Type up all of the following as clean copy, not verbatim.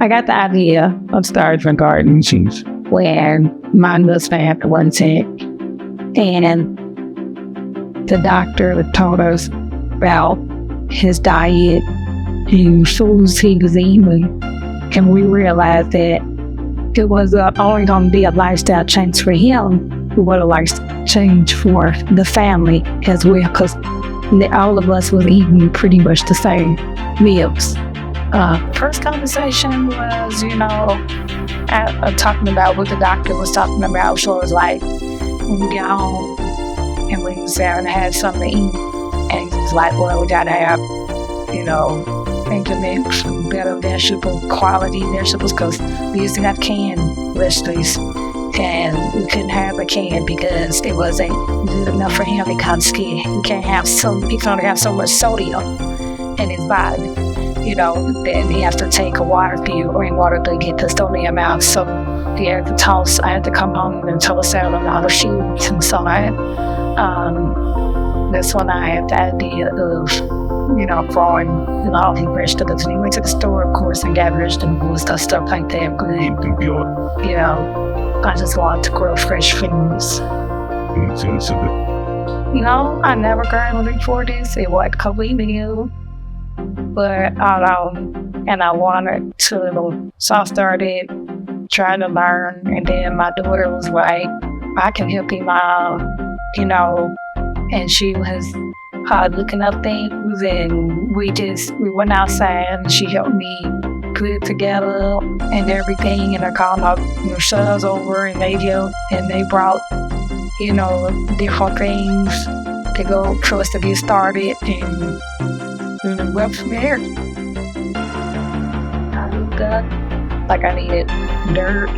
I got the idea of starting a garden when my husband had the one sick, and the doctor told us about his diet and foods he was eating, and we realized that it was only going to be a lifestyle change for him, but a lifestyle change for the family as well, because all of us was eating pretty much the same meals. First conversation was, talking about what the doctor was talking about. So it was like, when we get home and we sat down and had something to eat, and he was like, well, we gotta have, mix better vegetable, quality vegetables, because we used to have canned vegetables, and we couldn't have a can because it wasn't good enough for him because he can only have so much sodium in his body. Then he has to take a water to get the sodium out. So he had to toss. I had to come home and toss out a lot of foods. And so that's when I had the idea of, growing all the vegetables. And he went to the store, of course, and got vegetables, stuff like that. But, I just wanted to grow fresh foods. I never grown before this. It was completely new. But, and I wanted to, so I started trying to learn, and then my daughter was like, I can help you, Mom, and she was looking up things, and we went outside, and she helped me put it together and everything, and I called my sons over, and they helped, and they brought, different things to go for us to get started, and well, from there, I looked up, like I needed dirt,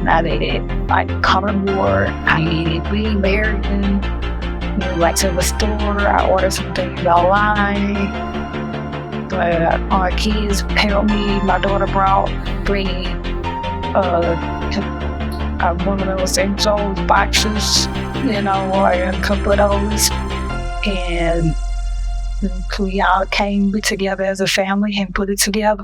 I needed cardboard, I needed weed berries. Went to the store, I ordered some things online. But our kids helped me. My daughter bring one of those enclosed boxes, or a couple of those, and we all came together as a family and put it together.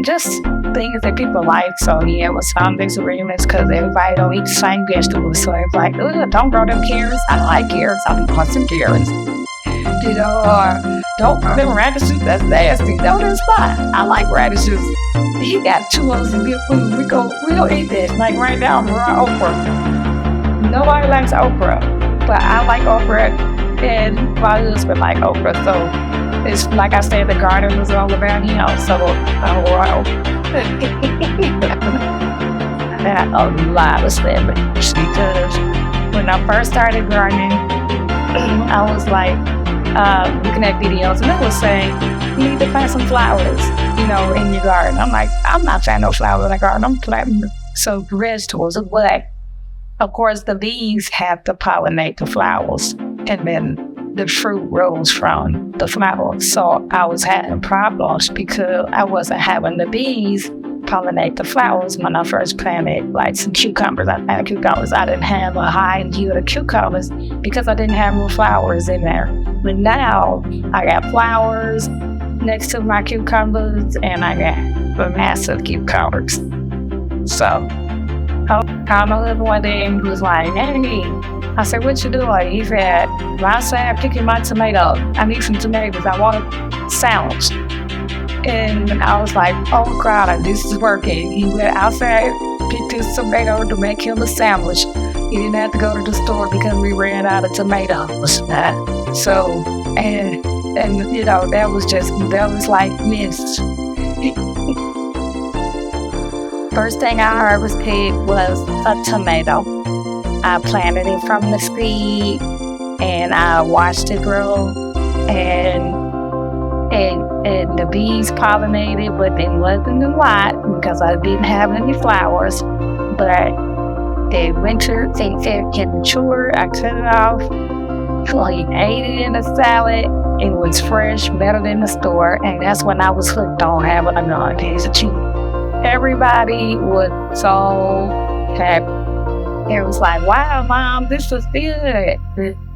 Just things that people like. So it was some disagreements because everybody don't eat the same vegetables. So it's like, don't grow them carrots. I don't like carrots. I'll be growing some carrots. Or don't grow them radishes. That's nasty. No, that's fine. I like radishes. He got 2 of them good food. We go eat this. Like right now, I'm growing okra. Nobody likes okra, but I like okra, and my husband like okra. So it's like I said, the garden was all about him. So I had a lot of celebrities because when I first started gardening, I was like looking at videos, and they were saying you need to plant some flowers, in your garden. I'm like, I'm not planting no flowers in the garden. I'm planting some vegetables. But of course, the bees have to pollinate the flowers, and then the fruit rose from the flowers. So I was having problems because I wasn't having the bees pollinate the flowers when I first planted like some cucumbers. I planted cucumbers. I didn't have a high yield of cucumbers because I didn't have no flowers in there. But now I got flowers next to my cucumbers, and I got massive cucumbers. So I called my husband one day, and he was like, hey, I said, what you doing? He said, well, I said, I'm picking my tomato. I need some tomatoes. I want a sandwich. And I was like, oh, crap, this is working. He went outside, picked his tomato to make him a sandwich. He didn't have to go to the store because we ran out of tomatoes. So, and that was like missed. First thing I harvested was a tomato. I planted it from the seed, and I watched it grow, and the bees pollinated, but it wasn't a lot because I didn't have any flowers. But the winter, they said it matured. I cut it off. I ate it in a salad. It was fresh, better than the store, and that's when I was hooked on having a garden. It's cheap. Everybody was so happy. It was like, wow, Mom, this is good.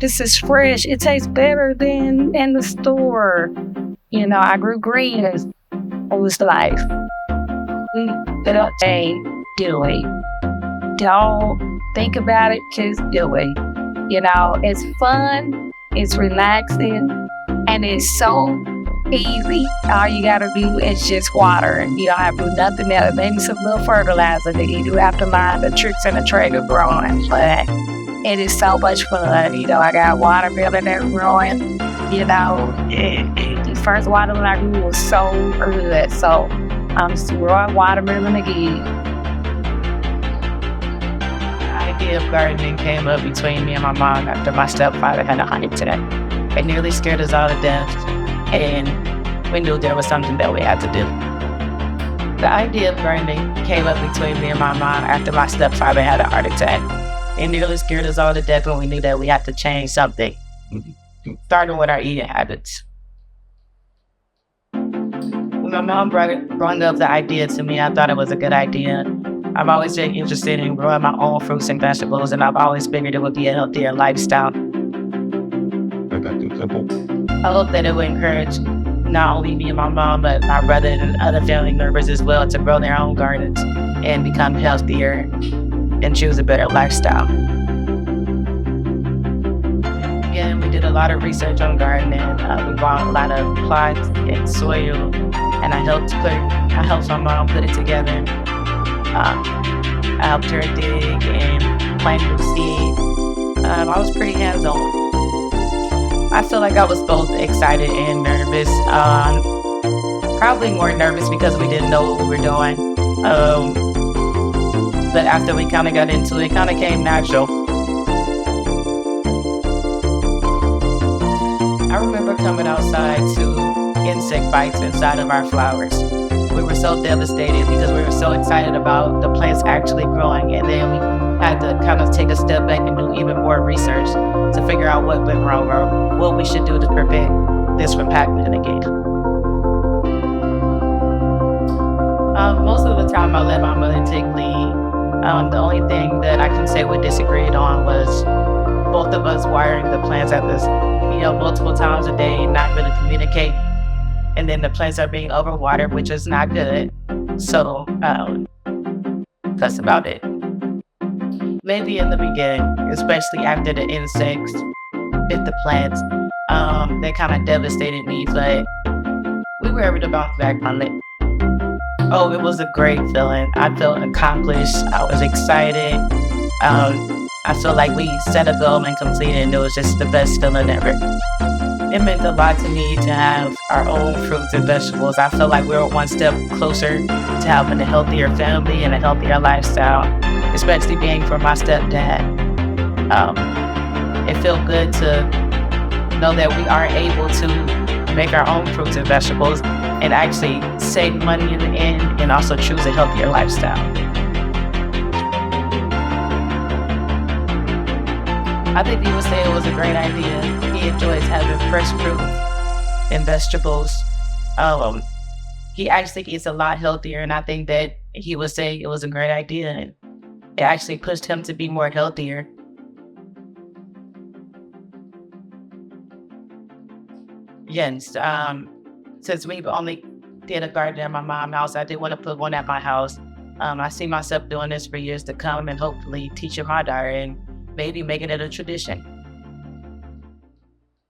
This is fresh. It tastes better than in the store. I grew greens. It was like, say, do it. Don't think about it, just do it. It's fun, it's relaxing, and it's so easy. All you gotta do is just water. You don't have to do nothing else. Maybe some little fertilizer that you do have to learn the tricks and the trade of growing, but it is so much fun. I got watermelon that's growing. The first watermelon I grew was so good. So I'm growing watermelon again. The idea of gardening came up between me and my mom after my stepfather had a heart attack. It nearly scared us all to death, and we knew there was something that we had to do. The idea of gardening came up between me and my mom after my stepfather had a heart attack. It nearly scared us all to death, and we knew that we had to change something, starting with our eating habits. When my mom brought up the idea to me, I thought it was a good idea. I've always been interested in growing my own fruits and vegetables, and I've always figured it would be a healthier lifestyle. I hope that it will encourage not only me and my mom, but my brother and other family members as well to grow their own gardens and become healthier and choose a better lifestyle. Again, we did a lot of research on gardening. We bought a lot of plots and soil, and I helped my mom put it together. I helped her dig and plant new seed. I was pretty hands-on. I feel like I was both excited and nervous. Probably more nervous because we didn't know what we were doing. But after we kind of got into it, it kind of came natural. I remember coming outside to insect bites inside of our flowers. We were so devastated because we were so excited about the plants actually growing, and then we had to kind of take a step back and do even more research to figure out what went wrong or what we should do to prevent this from happening again. Most of the time I let my mother take lead. The only thing that I can say we disagreed on was both of us watering the plants at this, multiple times a day and not really communicate. And then the plants are being overwatered, which is not good. So that's about it. Maybe in the beginning, especially after the insects bit the plants, they kind of devastated me, but we were able to bounce back from it. Oh, it was a great feeling. I felt accomplished. I was excited. I feel like we set a goal and completed it, and it was just the best feeling ever. It meant a lot to me to have our own fruits and vegetables. I feel like we were one step closer to having a healthier family and a healthier lifestyle, especially being for my stepdad. It felt good to know that we are able to make our own fruits and vegetables and actually save money in the end and also choose a healthier lifestyle. I think he would say it was a great idea. He enjoys having fresh fruit and vegetables. He actually eats a lot healthier, and I think that he would say it was a great idea. And it actually pushed him to be more healthier. Yes, since we've only did a garden at my mom's house, I did want to put one at my house. I see myself doing this for years to come and hopefully teaching my daughter and maybe making it a tradition.